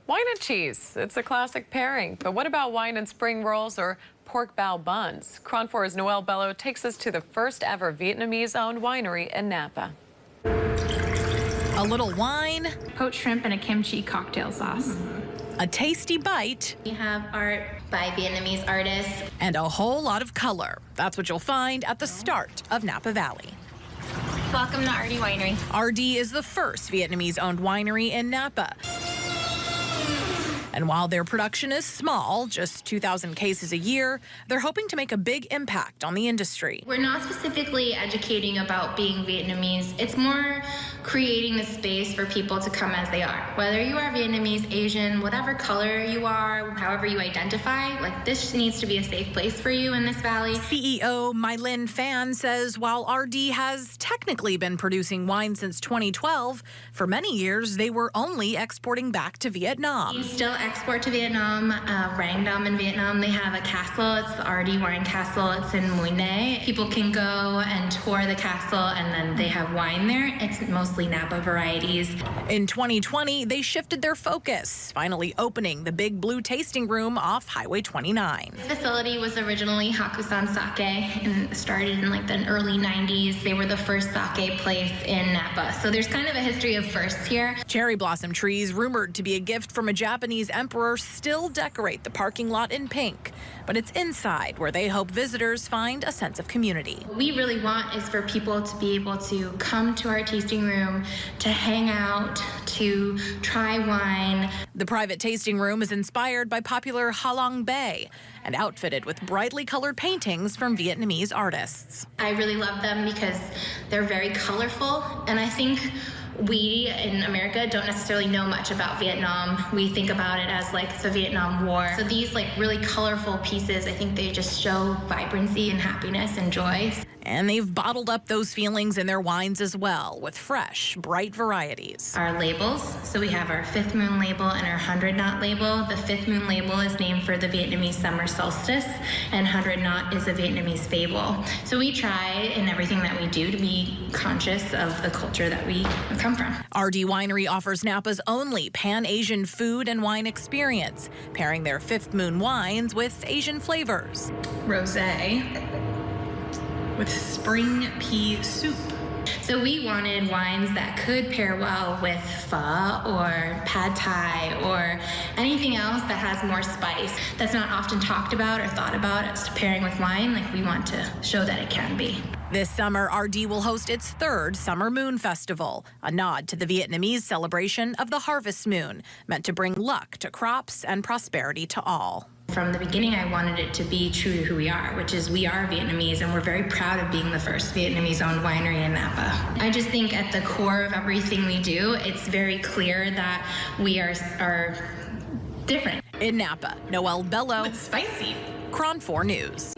Wine and cheese, it's a classic pairing. But what about wine and spring rolls or pork bao buns? KRON 4's Noelle Bellow takes us to the first ever Vietnamese-owned winery in Napa. A little wine, poached shrimp and a kimchi cocktail sauce. a tasty bite, We have art by Vietnamese artists. and a whole lot of color. That's what you'll find at the start of Napa Valley. Welcome to RD Winery. RD is the first Vietnamese-owned winery in Napa. And while their production is small, just 2,000 cases a year, they're hoping to make a big impact on the industry. We're not specifically educating about being Vietnamese. It's more creating the space for people to come as they are. Whether you are Vietnamese, Asian, whatever color you are, however you identify, like this needs to be a safe place for you in this valley. CEO My Linh Phan says while RD has technically been producing wine since 2012, for many years they were only exporting back to Vietnam. We still export to Vietnam, Rang Dam in Vietnam. They have a castle. It's the RD Wine Castle. It's in Mui Ne. People can go and tour the castle, and then they have wine there. It's mostly Napa varieties. In 2020, they shifted their focus, finally opening the Big Blue Tasting Room off Highway 29. This facility was originally Hakusan Sake and started in like the early 90s. They were the first sake place in Napa. So there's kind of a history of firsts here. Cherry blossom trees, rumored to be a gift from a Japanese emperor, still decorate the parking lot in pink. But it's inside where they hope visitors find a sense of community. What we really want is for people to be able to come to our tasting room, to hang out, to try wine. The private tasting room is inspired by popular Ha Long Bay and outfitted with brightly colored paintings from Vietnamese artists. I really love them because they're very colorful, and I think we in America don't necessarily know much about Vietnam. We think about it as like the Vietnam War. So these like really colorful pieces, I think they just show vibrancy and happiness and joy. And they've bottled up those feelings in their wines as well, with fresh, bright varieties. Our labels, so we have our Fifth Moon label and our 100 Knot label. The Fifth Moon label is named for the Vietnamese summer solstice, and 100 Knot is a Vietnamese fable. So we try in everything that we do to be conscious of the culture that we come from. RD Winery offers Napa's only Pan-Asian food and wine experience, pairing their Fifth Moon wines with Asian flavors. Rosé with spring pea soup. So we wanted wines that could pair well with pho or pad thai or anything else that has more spice that's not often talked about or thought about as pairing with wine. Like, we want to show that it can be. This summer, RD will host its third Summer Moon Festival, a nod to the Vietnamese celebration of the harvest moon, meant to bring luck to crops and prosperity to all. From the beginning, I wanted it to be true to who we are, which is we are Vietnamese, and we're very proud of being the first Vietnamese-owned winery in Napa. I just think at the core of everything we do, it's very clear that we are different. In Napa, Noelle Bellow, It's spicy. KRON 4 News.